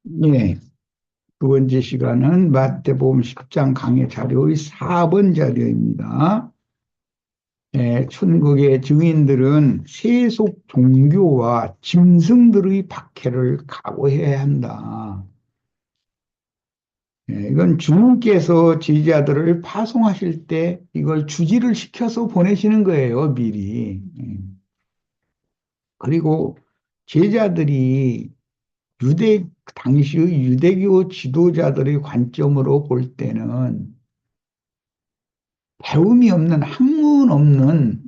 예, 두 번째 시간은 마태복음 10장 강의 자료의 4번 자료입니다. 예, 천국의 증인들은 세속 종교와 짐승들의 박해를 각오해야 한다. 예, 이건 주님께서 제자들을 파송하실 때 이걸 주지를 시켜서 보내시는 거예요, 미리. 그리고 제자들이 당시의 유대교 지도자들의 관점으로 볼 때는 배움이 없는 학문 없는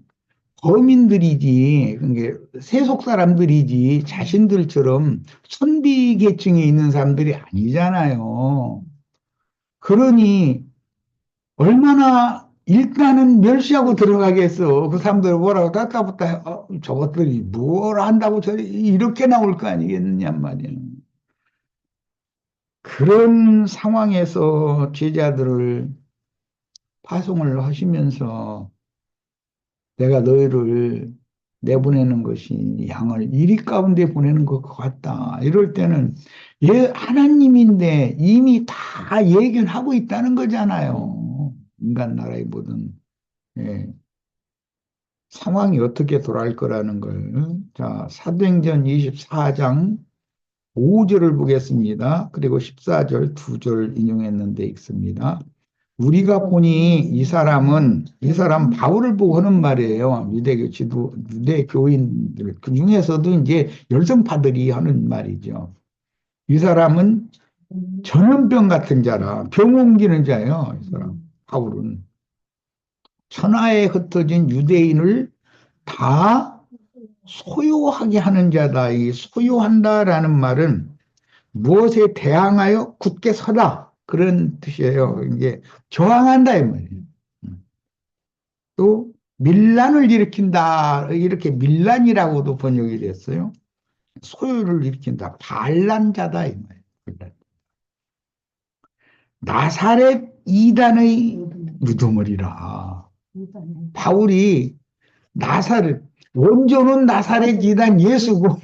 거민들이지, 그게 세속 사람들이지 자신들처럼 선비 계층에 있는 사람들이 아니잖아요. 그러니 얼마나 일단은 멸시하고 들어가겠어. 그 사람들 뭐라고 깎아붙다, 저것들이 뭘 한다고 이렇게 나올 거 아니겠느냐 말이야. 그런 상황에서 제자들을 파송을 하시면서 내가 너희를 내보내는 것이 양을 이리 가운데 보내는 것 같다. 이럴 때는 하나님인데 이미 다 예견하고 있다는 거잖아요. 인간 나라에 보든 예, 상황이 어떻게 돌아갈 거라는 걸. 자, 사도행전 24장 5절을 보겠습니다. 그리고 14절 2절 인용했는데 있습니다. 우리가 보니 이 사람 바울을 보고 하는 말이에요. 유대 교인들 그 중에서도 이제 열성파들이 하는 말이죠. 이 사람은 전염병 같은 자라 병 옮기는 자예요. 이 사람 바울은 천하에 흩어진 유대인을 다 소유하게 하는 자다. 이 소유한다라는 말은 무엇에 대항하여 굳게 서다 그런 뜻이에요. 이게 저항한다 이 말이에요. 또 밀란을 일으킨다 이렇게 밀란이라고도 번역이 됐어요. 소요를 일으킨다 반란자다 이 말이에요. 나사렛 이단의 무덤이라. 바울이 나사렛 원조는 나사렛 이단 예수고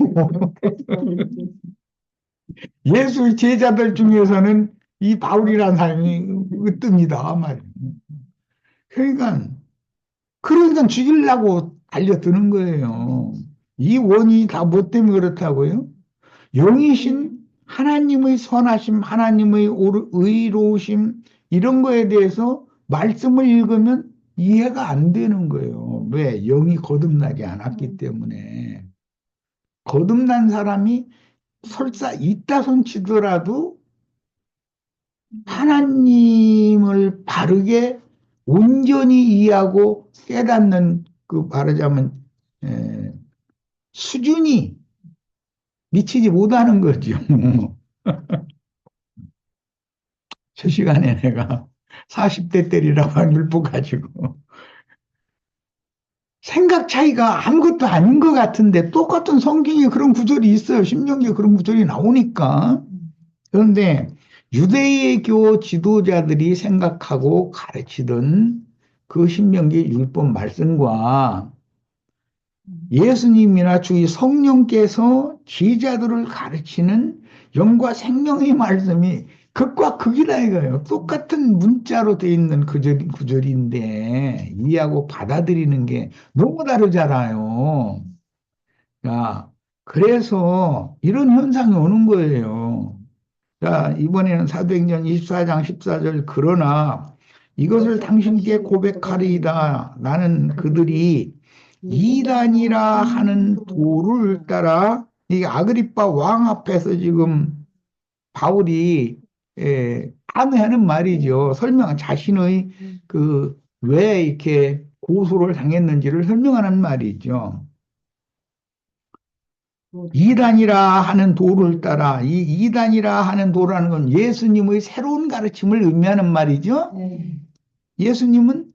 예수의 제자들 중에서는 이 바울이라는 사람이 으뜸이다 말이에요. 그러니까 죽이려고 달려드는 거예요. 이 원인이 다 뭐 때문에 그렇다고요? 영이신 하나님의 선하심, 하나님의 의로우심, 이런 거에 대해서 말씀을 읽으면 이해가 안 되는 거예요. 왜? 영이 거듭나지 않았기 때문에. 거듭난 사람이 설사 있다 손 치더라도 하나님을 바르게 온전히 이해하고 깨닫는 그 말하자면 수준이 미치지 못하는 거죠. 저 시간에 내가 40대 때리라고 율법 가지고 생각 차이가 아무것도 아닌 것 같은데 똑같은 성경에 그런 구절이 있어요. 신명기에 그런 구절이 나오니까. 그런데 유대교 지도자들이 생각하고 가르치던 그 신명기 율법 말씀과 예수님이나 주의 성령께서 제자들을 가르치는 영과 생명의 말씀이 극과 극이다 이거예요. 똑같은 문자로 돼 있는 구절인데 이해하고 받아들이는 게 너무 다르잖아요. 자, 그래서 이런 현상이 오는 거예요. 자, 이번에는 사도행전 24장 14절 그러나 이것을 당신께 고백하리이다. 나는 그들이 이단이라 하는 도를 따라 이 아그리빠 왕 앞에서 지금 바울이 항의하는 말이죠. 자신의 그 왜 이렇게 고소를 당했는지를 설명하는 말이죠. 이단이라 하는 도를 따라 이 이단이라 하는 도라는 건 예수님의 새로운 가르침을 의미하는 말이죠. 예수님은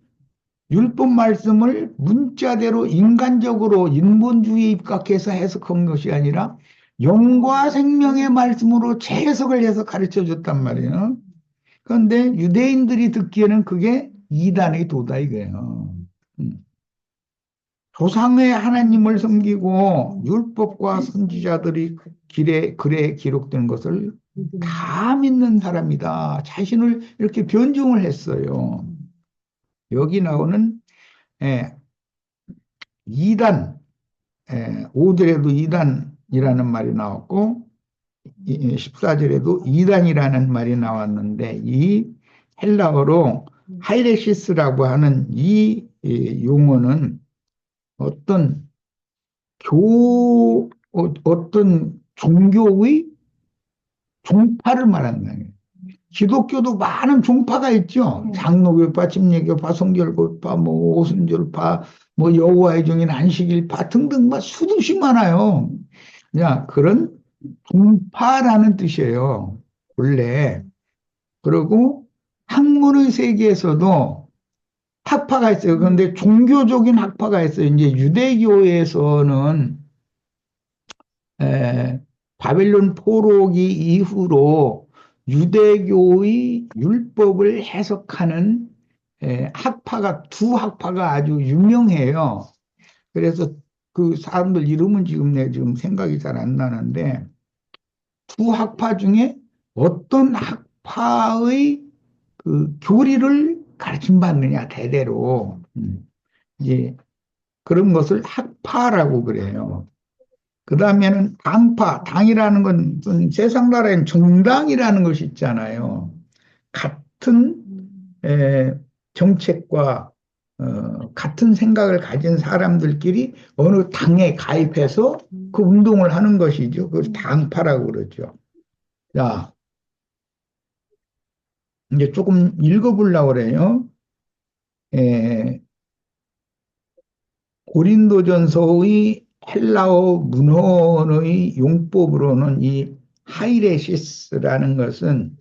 율법 말씀을 문자대로 인간적으로 인본주의에 입각해서 해석한 것이 아니라 영과 생명의 말씀으로 재해석을 해서 가르쳐 줬단 말이에요. 그런데 유대인들이 듣기에는 그게 이단의 도다 이거예요. 음. 조상의 하나님을 섬기고 율법과 선지자들이 글에 기록된 것을 다 믿는 사람이다. 자신을 이렇게 변증을 했어요. 여기 나오는 예, 이단, 오절에도 이단이라는 말이 나왔고 14절에도 이단이라는 말이 나왔는데 이 헬라어로 하이레시스라고 하는 이 용어는 어떤 어떤 종교의 종파를 말하는 거예요. 기독교도 많은 종파가 있죠. 장로교파, 침례교파, 성결교파, 뭐 오순절파, 뭐 여호와의 증인, 안식일파 등등 막 수두시 많아요. 야, 그런 종파라는 뜻이에요. 원래. 그리고 학문의 세계에서도 학파가 있어요. 그런데 종교적인 학파가 있어요. 이제 유대교에서는 에, 바벨론 포로기 이후로 유대교의 율법을 해석하는 학파가 두 학파가 아주 유명해요. 그래서 그 사람들 이름은 지금 내 지금 생각이 잘 안 나는데 두 학파 중에 어떤 학파의 그 교리를 가르침 받느냐 대대로 이제 그런 것을 학파라고 그래요. 그 다음에는 당파, 당이라는 건 세상 나라엔 정당이라는 것이 있잖아요. 같은 에, 정책과 같은 생각을 가진 사람들끼리 어느 당에 가입해서 그 운동을 하는 것이죠. 그걸 당파라고 그러죠. 자, 이제 조금 읽어보려고 그래요. 에, 고린도전서의 헬라어 문헌의 용법으로는 이 하이레시스라는 것은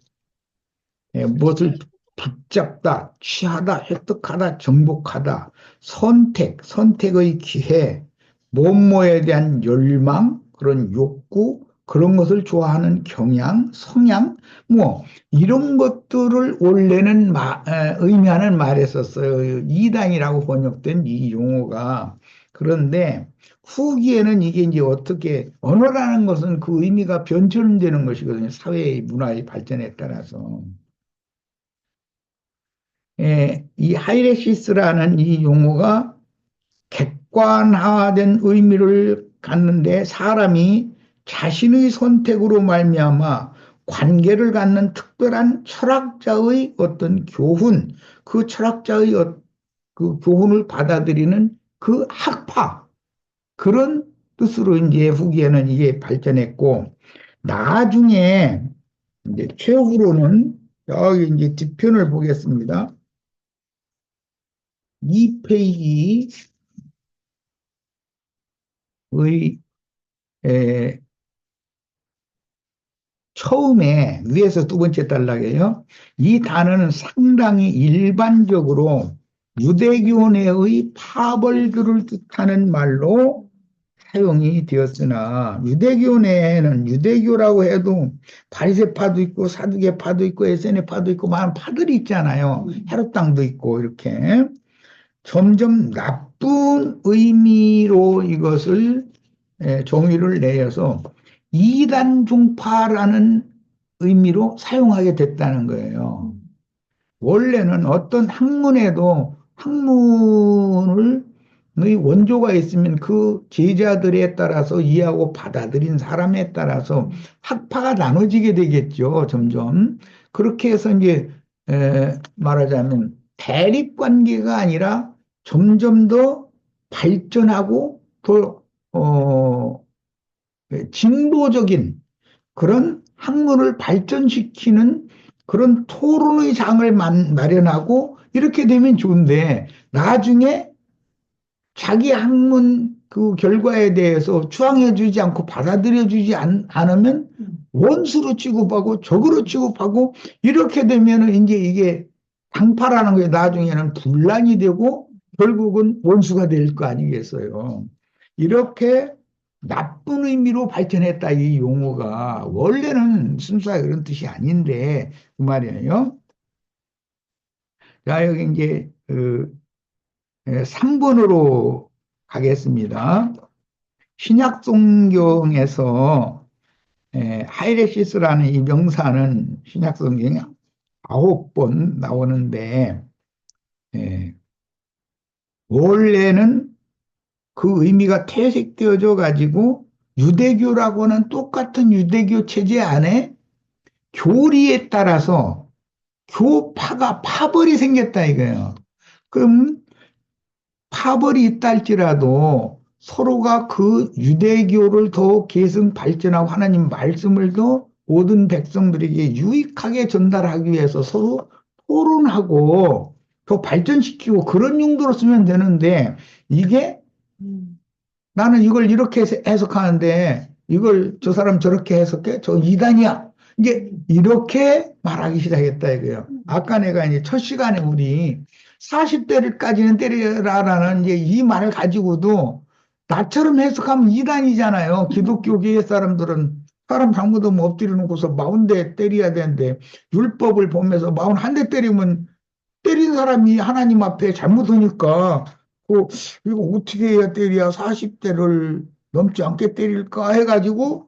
무엇을 붙잡다, 취하다, 획득하다, 정복하다, 선택의 기회, 무엇에 대한 열망, 그런 욕구, 그런 것을 좋아하는 경향, 성향, 뭐 이런 것들을 원래는 의미하는 말했었어요. 이단이라고 번역된 이 용어가. 그런데 후기에는 이게 이제 어떻게 언어라는 것은 그 의미가 변천되는 것이거든요. 사회의 문화의 발전에 따라서. 이 하이레시스라는 이 용어가 객관화된 의미를 갖는데 사람이 자신의 선택으로 말미암아 관계를 갖는 특별한 철학자의 어떤 교훈, 그 철학자의 그 교훈을 받아들이는 그 학파, 그런 뜻으로 이제 후기에는 이게 발전했고, 나중에 이제 최후로는 여기 이제 뒤편을 보겠습니다. 이 페이지의 에, 처음에 위에서 두 번째 단락이에요. 이 단어는 상당히 일반적으로 유대교 내의 파벌들을 뜻하는 말로 사용이 되었으나 유대교 내에는 유대교라고 해도 바리새파도 있고 사두개파도 있고 에세네파도 있고 많은 파들이 있잖아요. 헤롯당도 있고 이렇게 점점 나쁜 의미로 이것을 정의를 내어서 이단 종파라는 의미로 사용하게 됐다는 거예요. 원래는 어떤 학문에도 학문을 의 원조가 있으면 그 제자들에 따라서 이해하고 받아들인 사람에 따라서 학파가 나눠지게 되겠죠, 점점. 그렇게 해서 이제 말하자면 대립 관계가 아니라 점점 더 발전하고 더 진보적인 그런 학문을 발전시키는 그런 토론의 장을 마련하고 이렇게 되면 좋은데 나중에 자기 학문 그 결과에 대해서 추앙해주지 않고 받아들여주지 않으면 원수로 취급하고 적으로 취급하고 이렇게 되면 이제 이게 당파라는 게 나중에는 분란이 되고 결국은 원수가 될 거 아니겠어요. 이렇게 나쁜 의미로 발전했다 이 용어가 원래는 순수하게 그런 뜻이 아닌데 그 말이에요. 자 여기 이제 3번으로 가겠습니다. 신약 성경에서 하이레시스라는 이 명사는 신약 성경에 9번 나오는데, 예, 원래는 그 의미가 퇴색되어져 가지고 유대교라고는 똑같은 유대교 체제 안에 교리에 따라서 교파가 파벌이 생겼다 이거예요. 그럼 파벌이 있다 할지라도 서로가 그 유대교를 더 계승 발전하고 하나님 말씀을 더 모든 백성들에게 유익하게 전달하기 위해서 서로 토론하고 더 발전시키고 그런 용도로 쓰면 되는데 이게 나는 이걸 이렇게 해석하는데 이걸 저 사람 저렇게 해석해? 저 이단이야. 이게 이렇게 말하기 시작했다 이거예요. 아까 내가 이제 첫 시간에 우리 40대를까지는 때려라라는 이제 이 말을 가지고도 나처럼 해석하면 이단이잖아요. 기독교계의 사람들은 사람 잘못하면 뭐 엎드려 놓고서 40대 때려야 되는데 율법을 보면서 41대 때리면 때린 사람이 하나님 앞에 잘못하니까 그 이거 어떻게 해야 때려야 40대를 넘지 않게 때릴까 해가지고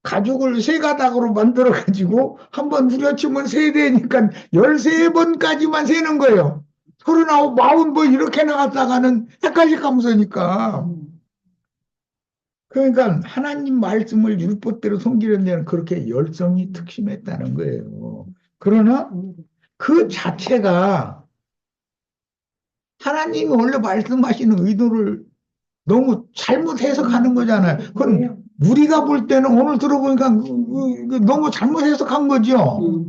가죽을 세 가닥으로 만들어 가지고 한번 후려치면 세 대니까 13번까지만 세는 거예요. 39, 40 뭐 이렇게 나갔다가는 헷갈릴 감소니까. 그러니까 하나님 말씀을 율법대로 섬기는 데는 그렇게 열성이 특심했다는 거예요. 그러나 그 자체가 하나님이 원래 말씀하시는 의도를 너무 잘못 해석하는 거잖아요. 그건 우리가 볼 때는 오늘 들어보니까 너무 잘못 해석한 거죠.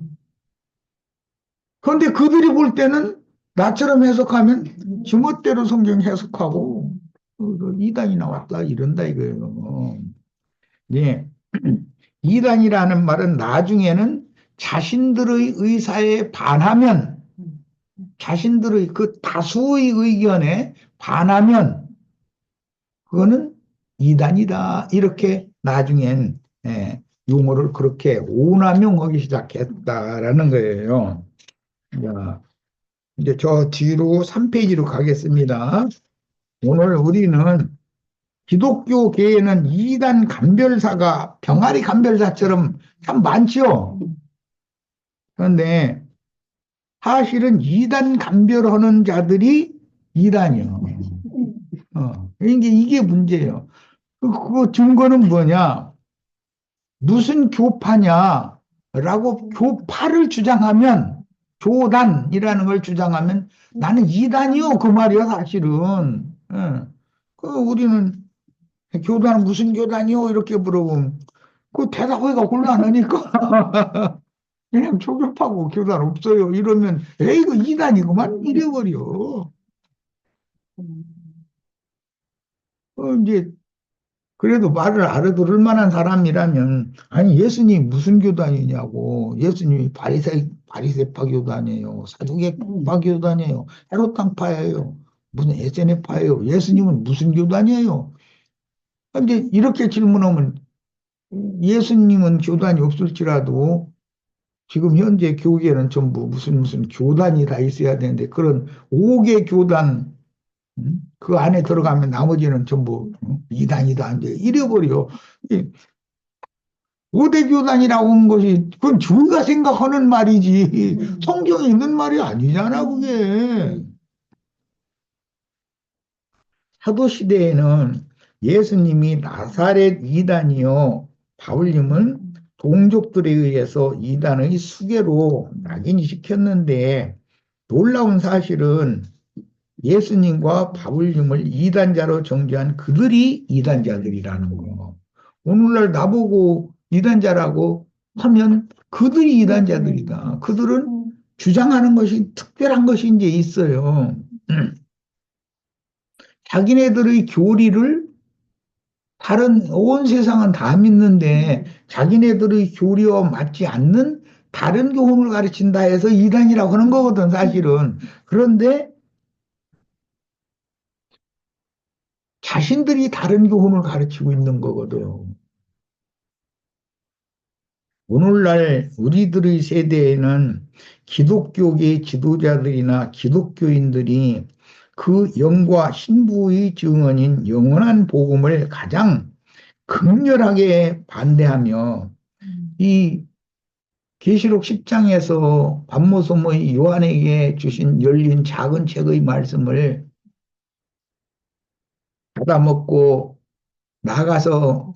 그런데 그들이 볼 때는 나처럼 해석하면 지멋대로 성경 해석하고 이단이 나왔다 이런다 이거예요. 예. 이단이라는 말은 나중에는 자신들의 의사에 반하면 자신들의 그 다수의 의견에 반하면 그거는 이단이다. 이렇게 나중엔 용어를 그렇게 오남용하기 시작했다라는 거예요. 자, 이제 저 뒤로 3페이지로 가겠습니다. 오늘 우리는 기독교계에는 이단 감별사가 병아리 감별사처럼 참 많죠. 그런데 사실은 이단 감별하는 자들이 이단이요. 이게 문제예요. 그 증거는 뭐냐? 무슨 교파냐라고 교파를 주장하면 교단이라는 걸 주장하면 나는 이단이요 그 말이야 사실은. 예. 그 우리는 교단은 무슨 교단이요 이렇게 물어보면 그 대답하기가 곤란하니까 그냥 초교파고 교단 없어요 이러면 에이 그 이단이구만 이래버려. 이제 그래도 말을 알아들을 만한 사람이라면 아니 예수님 무슨 교단이냐고 예수님이 바리새파 교단이에요 사두개파 교단이에요 헤롯당파예요 무슨 에세네파예요 예수님은 무슨 교단이에요 이제 이렇게 질문하면 예수님은 교단이 없을지라도 지금 현재 교계는 전부 무슨 교단이 다 있어야 되는데 그런 5개 교단 그 안에 들어가면 나머지는 전부 이단이다 이제 이래버려. 5대 교단이라고 하는 것이 그건 우리가 생각하는 말이지 성경에 있는 말이 아니잖아 그게. 사도 시대에는 예수님이 나사렛 이단이요 바울님은 동족들에 의해서 이단의 수괴로 낙인시켰는데 놀라운 사실은 예수님과 바울님을 이단자로 정죄한 그들이 이단자들이라는 거. 오늘날 나보고 이단자라고 하면 그들이 이단자들이다. 그들은 주장하는 것이 특별한 것이 이제 있어요. 자기네들의 교리를 다른 온 세상은 다 믿는데 자기네들의 교리와 맞지 않는 다른 교훈을 가르친다 해서 이단이라고 하는 거거든, 사실은. 그런데 자신들이 다른 교훈을 가르치고 있는 거거든. 오늘날 우리들의 세대에는 기독교계 지도자들이나 기독교인들이 그 영과 신부의 증언인 영원한 복음을 가장 극렬하게 반대하며 이 계시록 10장에서 반모섬의 요한에게 주신 열린 작은 책의 말씀을 받아먹고 나가서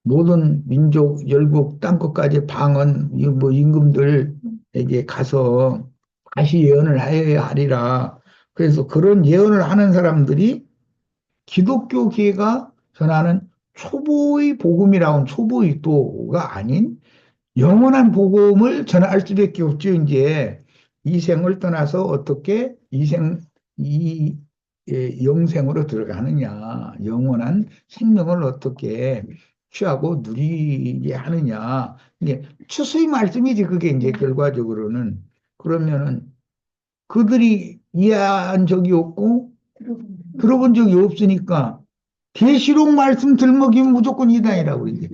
모든 민족, 열국, 땅끝까지 방언, 뭐 임금들에게 가서 다시 예언을 하여야 하리라. 그래서 그런 예언을 하는 사람들이 기독교계가 전하는 초보의 복음이라고는 초보의 도가 아닌 영원한 복음을 전할 수밖에 없죠. 이제 이 생을 떠나서 어떻게 이 영생으로 들어가느냐, 영원한 생명을 어떻게 취하고 누리게 하느냐. 이게 추수의 말씀이지. 그게 이제 결과적으로는 그러면은 그들이 이해한 적이 없고 들어본 적이 없으니까 계시록 말씀 들먹이면 무조건 이단이라고 그러지.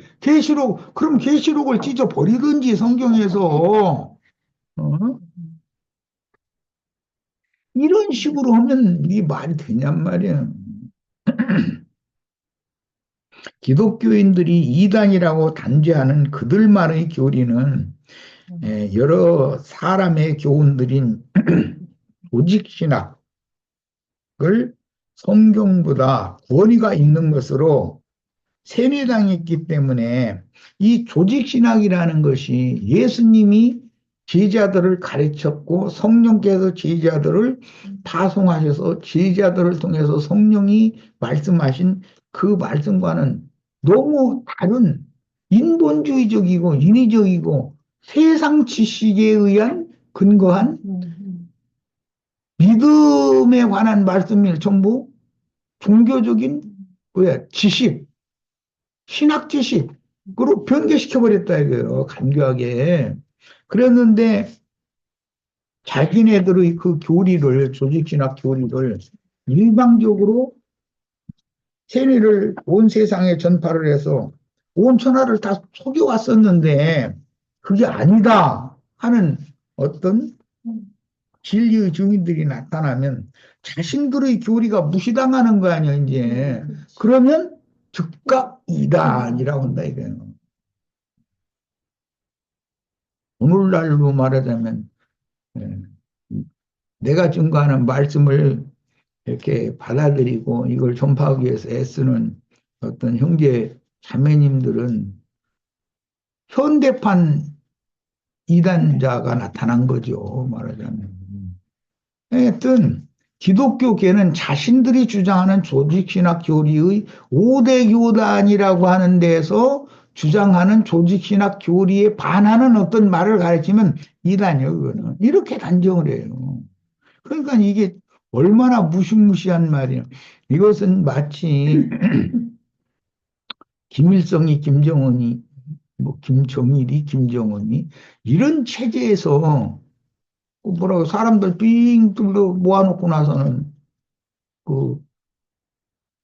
그럼 계시록을 찢어 버리든지 성경에서, 어? 이런 식으로 하면 이게 말이 되냔 말이야. 기독교인들이 이단이라고 단죄하는 그들만의 교리는 여러 사람의 교훈들인 조직신학을 성경보다 권위가 있는 것으로 세뇌당했기 때문에 이 조직신학이라는 것이 예수님이 제자들을 가르쳤고 성령께서 제자들을 파송하셔서 제자들을 통해서 성령이 말씀하신 그 말씀과는 너무 다른 인본주의적이고 인위적이고 세상 지식에 의한 근거한 믿음에 관한 말씀을 전부 종교적인 지식, 신학 지식으로 변개시켜버렸다 이거예요. 간교하게. 그랬는데 자기네들의 그 교리를, 조직신학 교리를 일방적으로 세뇌를 온 세상에 전파를 해서 온 천하를 다 속여왔었는데 그게 아니다 하는 어떤 진리의 증인들이 나타나면 자신들의 교리가 무시당하는 거 아니야, 이제. 그러면 즉각 이단이라고 한다, 이거예요. 오늘날로 말하자면, 예, 내가 증거하는 말씀을 이렇게 받아들이고 이걸 전파하기 위해서 애쓰는 어떤 형제 자매님들은 현대판 이단자가 나타난 거죠, 말하자면. 하여튼 기독교계는 자신들이 주장하는 조직신학 교리의 5대 교단이라고 하는 데서 주장하는 조직신학 교리에 반하는 어떤 말을 가르치면 이단이요, 그거는. 이렇게 단정을 해요. 그러니까 이게 얼마나 무시무시한 말이에요. 이것은 마치 김일성이 김정은이 뭐 김정일이 김정은이 이런 체제에서 뭐라고 사람들 삥 둘러 모아놓고 나서는 그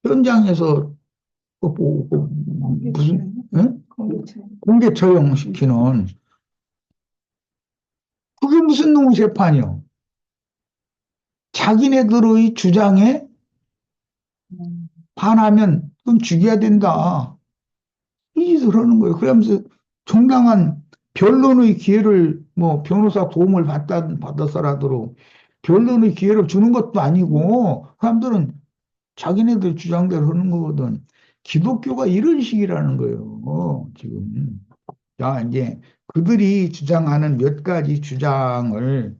현장에서 무슨 공개 처형시키는 그게 무슨 놈의 재판이요? 자기네들의 주장에 반하면 그럼 죽여야 된다. 이 짓을 하는 거예요. 그러면서 정당한 변론의 기회를 뭐 변호사 도움을 받아서라도 변론의 기회를 주는 것도 아니고 사람들은 자기네들 주장대로 하는 거거든. 기독교가 이런 식이라는 거예요. 지금. 자, 이제 그들이 주장하는 몇 가지 주장을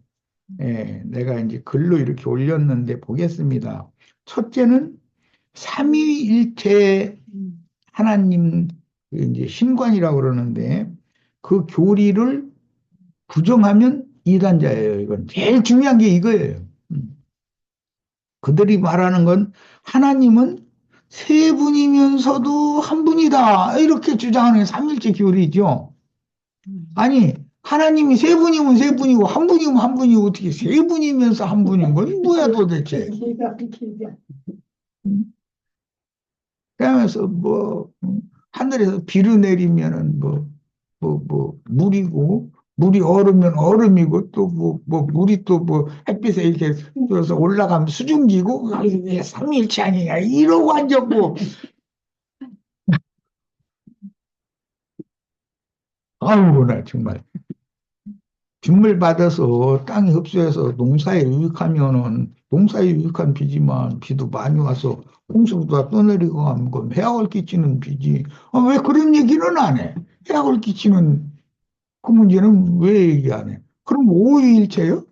내가 이제 글로 이렇게 올렸는데 보겠습니다. 첫째는 삼위일체 하나님 이제 신관이라고 그러는데 그 교리를 부정하면 이단자예요. 이건 제일 중요한 게 이거예요. 그들이 말하는 건 하나님은 세 분이면서도 한 분이다. 이렇게 주장하는 삼일체 교리죠. 아니, 하나님이 세 분이면 세 분이고 한 분이면 한 분이고 어떻게 세 분이면서 한 분인 건 뭐야 도대체. 그러면서 뭐 하늘에서 비를 내리면은 물이고 물이 얼으면 얼음이고 또 물이 또 뭐 햇빛에 이렇게 들어서 올라가면 수증기고 이게 삼위일체 아니냐 이러고 앉았고 아이고, 나 정말. 빗물 받아서 땅이 흡수해서 농사에 유익하면은 농사에 유익한 비지만 비도 많이 와서 홍수가 떠내리고 하면 그 해악을 끼치는 비지. 아, 왜 그런 얘기는 안 해? 해악을 끼치는 그 문제는 왜 얘기 안 해? 그럼 오이일체요?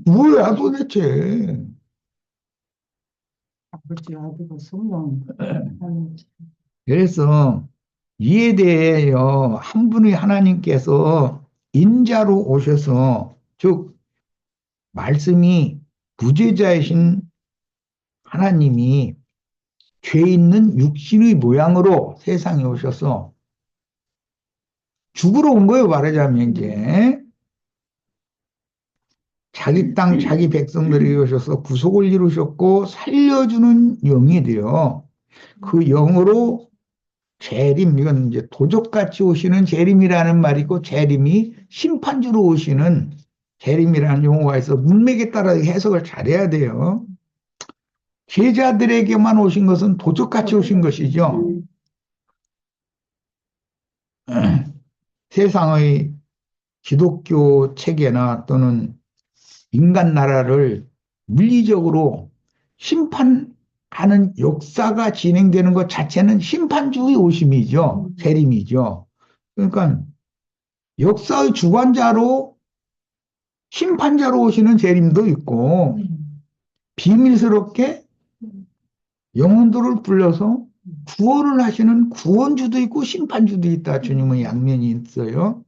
뭐야 도대체? 아버지 아들과 성령. 그래서 이에 대해요, 한 분의 하나님께서 인자로 오셔서, 즉, 말씀이 부재자이신 하나님이 죄 있는 육신의 모양으로 세상에 오셔서 죽으러 온 거예요, 말하자면 이제. 자기 땅, 자기 백성들이 오셔서 구속을 이루셨고 살려주는 영이 되어 그 영으로 재림, 이건 이제 도적같이 오시는 재림이라는 말이 있고 재림이 심판주로 오시는 재림이라는 용어가 있어 문맥에 따라 해석을 잘해야 돼요. 제자들에게만 오신 것은 도적같이 오신 것이죠. 세상의 기독교 체계나 또는 인간 나라를 물리적으로 심판하는 역사가 진행되는 것 자체는 심판주의 오심이죠. 재림이죠. 그러니까 역사의 주관자로 심판자로 오시는 재림도 있고 비밀스럽게 영혼들을 불러서 구원을 하시는 구원주도 있고 심판주도 있다. 주님의 양면이 있어요.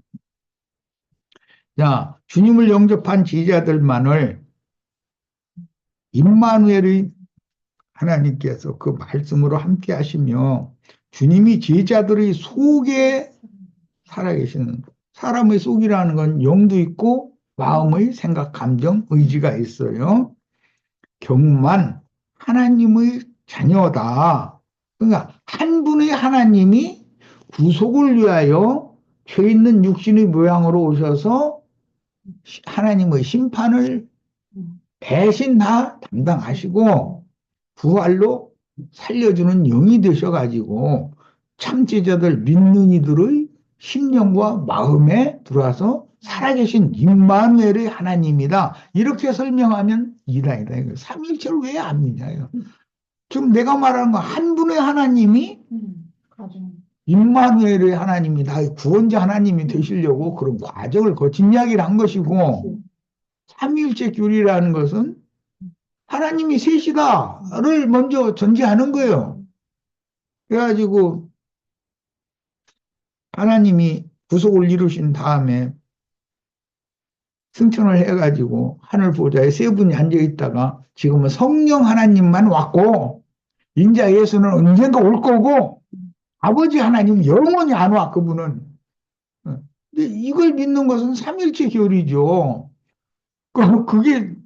자, 주님을 영접한 지지자들만을 임마누엘의 하나님께서 그 말씀으로 함께 하시며 주님이 제자들의 속에 살아계시는 사람의 속이라는 건 영도 있고 마음의 생각, 감정, 의지가 있어요. 경만 하나님의 자녀다. 그러니까 한 분의 하나님이 구속을 위하여 죄 있는 육신의 모양으로 오셔서 하나님의 심판을 대신 다 담당하시고 부활로 살려주는 영이 되셔가지고 참제자들 믿는 이들의 심령과 마음에 들어와서 살아계신 임마누엘의 하나님이다. 이렇게 설명하면 이다이다. 삼일체를 왜 안 믿냐요. 지금 내가 말하는 건 한 분의 하나님이 임마누엘의 하나님이 나의 구원자 하나님이 되시려고 그런 과정을 거친 이야기를 한 것이고 삼위일체 교리라는 것은 하나님이 셋이다를 먼저 전제하는 거예요. 그래가지고 하나님이 구속을 이루신 다음에 승천을 해가지고 하늘 보좌에 세 분이 앉아있다가 지금은 성령 하나님만 왔고 인자 예수는 언젠가 올 거고 아버지 하나님 영원히 안 와, 그분은. 근데 이걸 믿는 것은 삼일체 교리죠.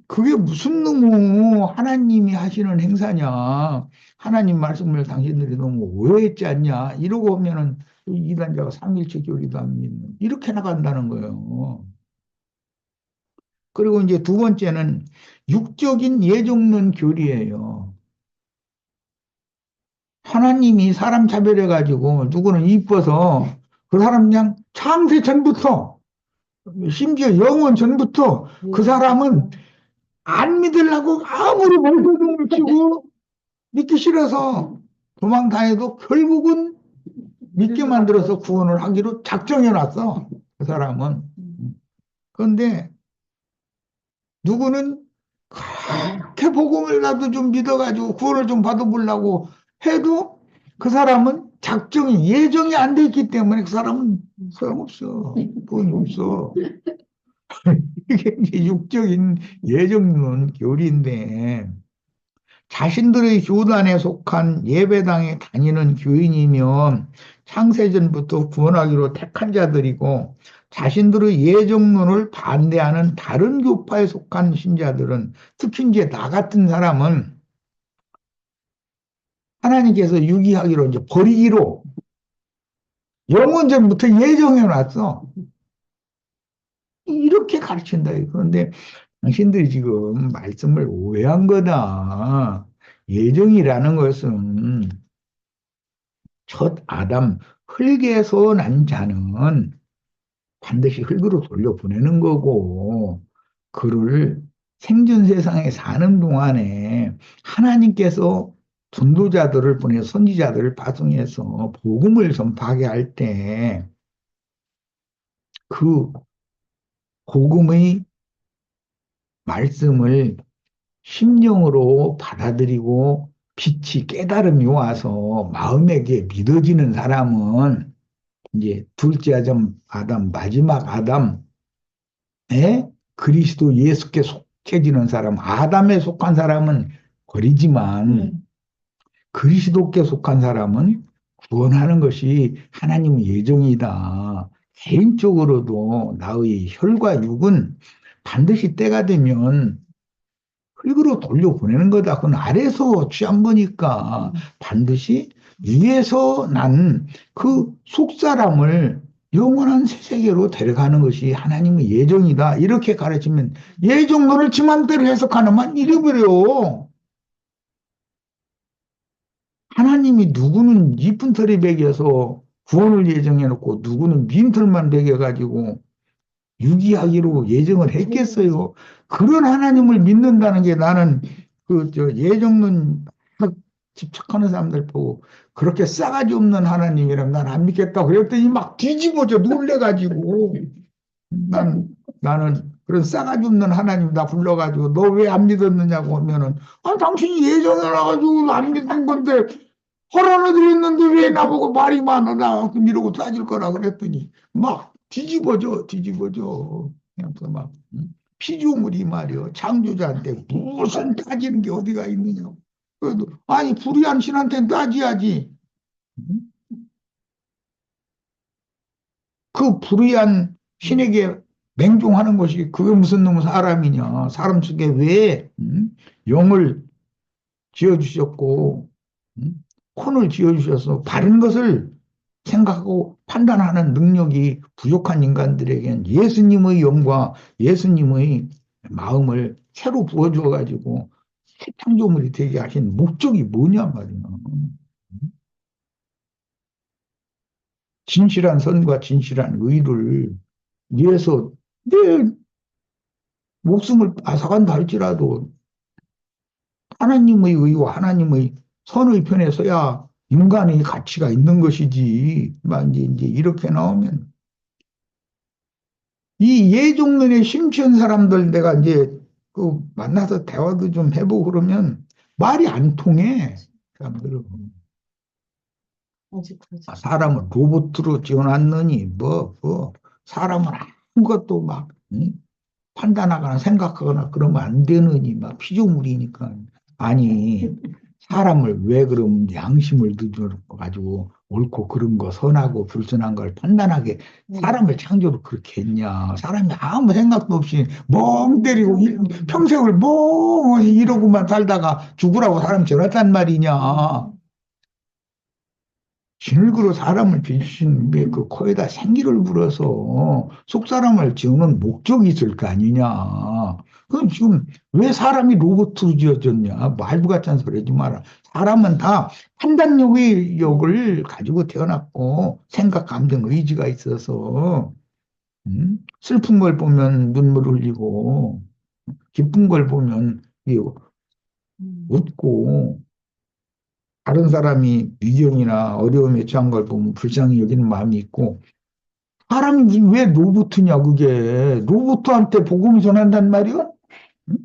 그게 무슨 너무 하나님이 하시는 행사냐. 하나님 말씀을 당신들이 너무 오해했지 않냐. 이러고 보면은 이단자가 삼일체 교리도 안 믿는. 이렇게 나간다는 거예요. 그리고 이제 두 번째는 육적인 예정론 교리예요. 하나님이 사람 차별해가지고 누구는 이뻐서 그 사람 그냥 창세 전부터 심지어 영원 전부터 그 사람은 안 믿으려고 아무리 말도 치고 믿기 싫어서 도망다녀도 결국은 믿게 만들어서 구원을 하기로 작정해 놨어. 그 사람은. 그런데 누구는 그렇게 복음을 나도 좀 믿어가지고 구원을 좀 받아보려고 해도 그 사람은 작정이 예정이 안 돼 있기 때문에 그 사람은 소용없어. 구원이 없어. 이게 이제 육적인 예정론 교리인데 자신들의 교단에 속한 예배당에 다니는 교인이면 창세전부터 구원하기로 택한 자들이고 자신들의 예정론을 반대하는 다른 교파에 속한 신자들은 특히 이제 나 같은 사람은 하나님께서 유기하기로 이제 버리기로 영원전부터 예정해 놨어. 이렇게 가르친다. 그런데 당신들이 지금 말씀을 오해한 거다. 예정이라는 것은 첫 아담 흙에서 난 자는 반드시 흙으로 돌려보내는 거고, 그를 생전 세상에 사는 동안에 하나님께서 전도자들을 보내 선지자들을 파송해서 복음을 전파하게 할 때 그 복음의 말씀을 심령으로 받아들이고 빛이 깨달음이 와서 마음에게 믿어지는 사람은 이제 둘째 아담, 마지막 아담에 그리스도 예수께 속해지는 사람, 아담에 속한 사람은 버리지만 그리스도께 속한 사람은 구원하는 것이 하나님의 예정이다. 개인적으로도 나의 혈과 육은 반드시 때가 되면 흙으로 돌려보내는 거다. 그건 아래서 취한 거니까 반드시 위에서 난 그 속사람을 영원한 새 세계로 데려가는 것이 하나님의 예정이다. 이렇게 가르치면 예정론을 지 맘대로 해석하는 만 잃어버려. 하나님이 누구는 이쁜 털이 베겨서 구원을 예정해놓고 누구는 민 털만 베겨가지고 유기하기로 예정을 했겠어요. 그런 하나님을 믿는다는 게 나는 예정론 막 집착하는 사람들 보고 그렇게 싸가지 없는 하나님이라면 난 안 믿겠다고 그랬더니 막 뒤집어져 놀래가지고 나는 그런 싸가지 없는 하나님 다 불러가지고 너 왜 안 믿었느냐고 하면은 당신이 예정해놔가지고 안 믿은 건데 허락을 드렸는데 왜 나보고 말이 많으나 이러고 따질 거라 그랬더니 막 뒤집어져 그래서 막 피조물이 말이요 창조자한테 무슨 따지는 게 어디가 있느냐고 그래도 아니 불의한 신한테는 따져야지 그 불의한 신에게 맹종하는 것이 그게 무슨 놈의 사람이냐 사람 속에 왜 영을 지어주셨고 혼을 지어주셔서 바른 것을 생각하고 판단하는 능력이 부족한 인간들에게는 예수님의 영과 예수님의 마음을 새로 부어주어 가지고 새 창조물이 되게 하신 목적이 뭐냐 말이야. 진실한 선과 진실한 의를 위해서 내 목숨을 앗아간다 할지라도 하나님의 의와 하나님의 선의 편에 서야 인간의 가치가 있는 것이지. 막 이제 이렇게 나오면 이 예종론에 심취한 사람들 내가 이제 그 만나서 대화도 좀 해보고 그러면 말이 안 통해. 사람들은 사람을 로봇으로 지어놨느니 사람은 아무것도 막 판단하거나 생각하거나 그러면 안 되느니 막 피조물이니까 아니 사람을 왜 그럼 양심을 가지고 옳고 그른 거 선하고 불순한 걸 판단하게 사람을 창조를 그렇게 했냐 사람이 아무 생각도 없이 멍 때리고 평생을 멍 이러고만 살다가 죽으라고 사람 지어놨단 말이냐 진흙으로 사람을 빚으신 그 코에다 생기를 불어서 속사람을 지우는 목적이 있을 거 아니냐. 그럼 지금 왜 사람이 로봇으로 지어졌냐. 말도 같지 않은 소리 하지 마라. 사람은 다 판단력의 역을 가지고 태어났고 생각, 감정, 의지가 있어서 슬픈 걸 보면 눈물 흘리고 기쁜 걸 보면 웃고 다른 사람이 위경이나 어려움에 처한 걸 보면 불쌍히 여기는 마음이 있고 사람이 왜 로봇이냐 그게 로봇한테 복음 전한단 말이야? 응?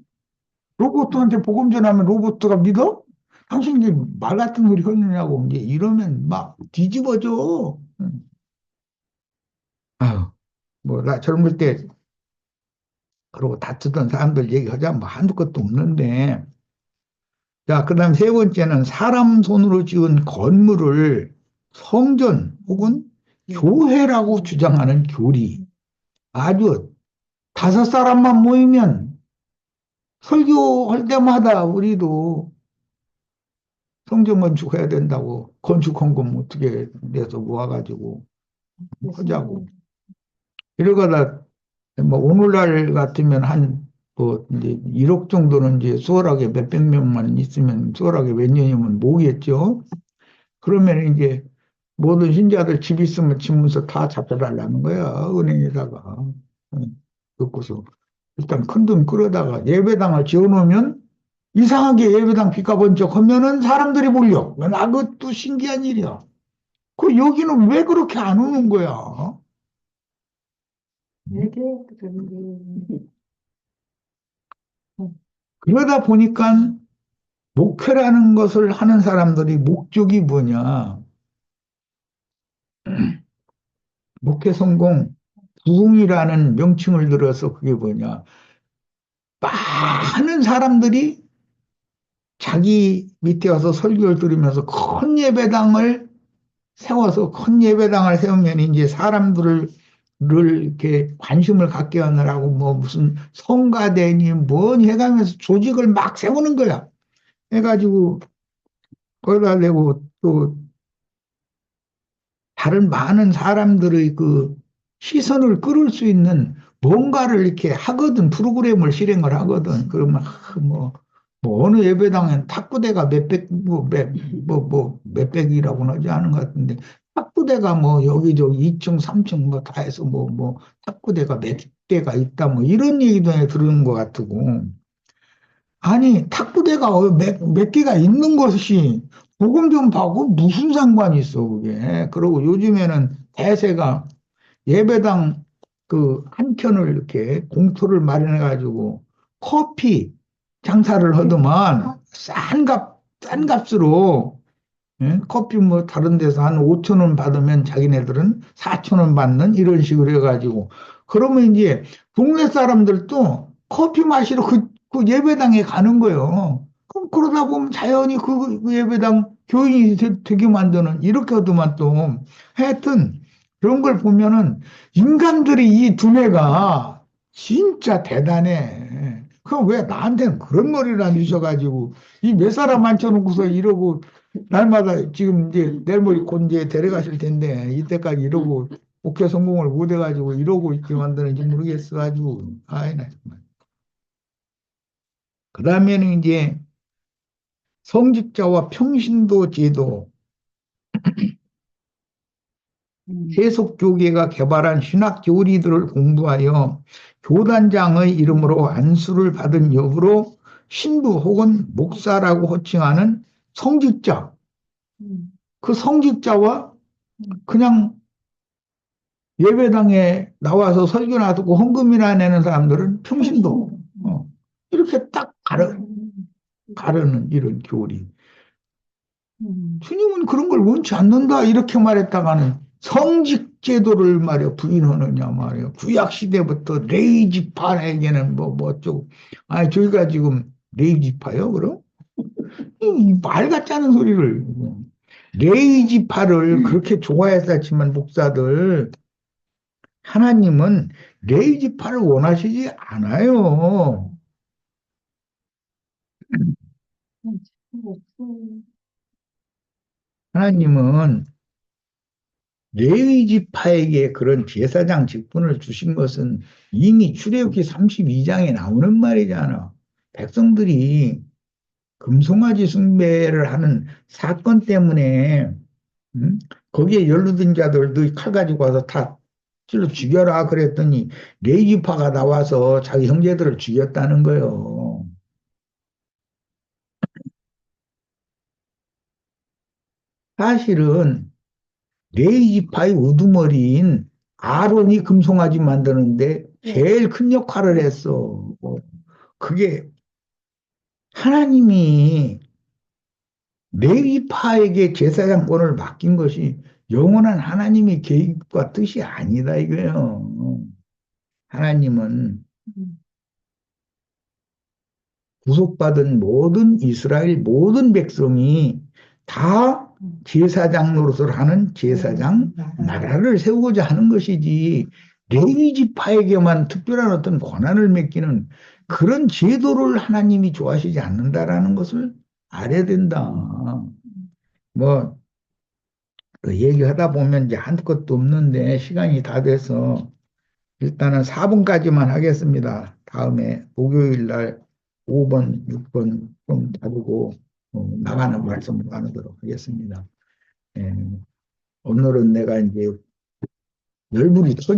로봇한테 복음 전하면 로봇가 믿어? 당신 이게 말 같은 소리 하느냐고 이제 이러면 막 뒤집어져. 응. 아유, 뭐 나 젊을 때 그러고 다투던 사람들 얘기하자면 뭐 한두 것도 없는데 자, 그 다음 세 번째는 사람 손으로 지은 건물을 성전 혹은 교회라고 주장하는 교리. 아주 다섯 사람만 모이면 설교할 때마다 우리도 성전 건축해야 된다고 건축 헌금 어떻게 내서 모아가지고 하자고. 이러다가 뭐 오늘날 같으면 이제 1억 정도는 이제 수월하게 몇백 명만 있으면 수월하게 몇 년이면 모으겠죠. 그러면 이제 모든 신자들 집 있으면 집문서 다 잡혀달라는 거야, 은행에다가. 응. 그고서 일단 큰 돈 끌어다가 예배당을 지어놓으면 이상하게 예배당 빚가 번쩍 하면은 사람들이 몰려. 나 그것도 신기한 일이야. 그 여기는 왜 그렇게 안 오는 거야? 되게 그런데 그러다 보니까 목회라는 것을 하는 사람들이 목적이 뭐냐? 목회 성공, 부흥이라는 명칭을 들어서 그게 뭐냐? 많은 사람들이 자기 밑에 와서 설교를 들으면서 큰 예배당을 세워서 큰 예배당을 세우면 이제 사람들을 이렇게 관심을 갖게 하느라고 뭐 무슨 성가대니 뭐니 해가면서 조직을 막 세우는 거야. 해가지고 거기다 내고 또 다른 많은 사람들의 그 시선을 끌을 수 있는 뭔가를 이렇게 하거든. 프로그램을 실행을 하거든. 그러면 뭐 어느 예배당엔 탁구대가 몇백 몇백이라고는 하지 않은 것 같은데 탁구대가 뭐 여기저기 2층 3층 뭐 다 해서 뭐 탁구대가 몇 대가 있다 뭐 이런 얘기도 들은 것 같고 아니, 탁구대가 몇 개가 있는 것이 복음 전파하고 무슨 상관이 있어, 그게. 그리고 요즘에는 대세가 예배당 그 한 켠을 이렇게 공터를 마련해가지고 커피 장사를 하더만 싼 값으로 예? 커피 뭐 다른 데서 한 5천 원 받으면 자기네들은 4천 원 받는 이런 식으로 해가지고 그러면 이제 동네 사람들도 커피 마시러 그 예배당에 가는 거예요. 그럼 그러다 보면 자연히 그 예배당 교인이 되게 만드는 이렇게 하더만 또 하여튼 그런 걸 보면은 인간들이 이 두뇌가 진짜 대단해. 그럼 왜 나한테는 그런 머리를 안 주셔가지고 이 몇 사람 앉혀놓고서 이러고 날마다 지금 이제 내일 모레 곧 이제 데려가실 텐데 이때까지 이러고 목회 성공을 못 해가지고 이러고 있게 만드는지 모르겠어 가지고 아이 나 정말. 그 다음에는 이제 성직자와 평신도 제도 세속교계가 개발한 신학 교리들을 공부하여 교단장의 이름으로 안수를 받은 여부로 신부 혹은 목사라고 호칭하는 성직자. 그 성직자와 그냥 예배당에 나와서 설교나 듣고 헌금이나 내는 사람들은 평신도. 이렇게 딱 가르는 이런 교리. 주님은 그런 걸 원치 않는다. 이렇게 말했다가는 성직 제도를 말이야 부인하느냐 말이야. 구약 시대부터 레이지파에게는 뭐 어쩌고. 아니 저희가 지금 레이지파요 그럼? 이말 같지 않은 소리를. 레이지파를 그렇게 좋아했었지만 목사들 하나님은 레이지파를 원하시지 않아요. 하나님은 레위지파에게 그런 제사장 직분을 주신 것은 이미 출애굽기 32장에 나오는 말이잖아. 백성들이 금송아지 숭배를 하는 사건 때문에 거기에 연루된 자들도 칼 가지고 와서 다 찔러 죽여라 그랬더니 레위지파가 나와서 자기 형제들을 죽였다는 거예요. 사실은 레위지파의 우두머리인 아론이 금송아지 만드는데 제일 큰 역할을 했어. 그게 하나님이 레위파에게 제사장권을 맡긴 것이 영원한 하나님의 계획과 뜻이 아니다 이거예요. 하나님은 구속받은 모든 이스라엘 모든 백성이 다 제사장 노릇을 하는 제사장 나라를 세우고자 하는 것이지 레위 지파에게만 특별한 어떤 권한을 맡기는 그런 제도를 하나님이 좋아하시지 않는다라는 것을 알아야 된다. 뭐 그 얘기하다 보면 이제 한 것도 없는데 시간이 다 돼서 일단은 4번까지만 하겠습니다. 다음에 목요일 날 5번, 6번 좀 다루고 나가는 말씀으로 나누도록 하겠습니다. 예. 오늘은 내가 이제 열불이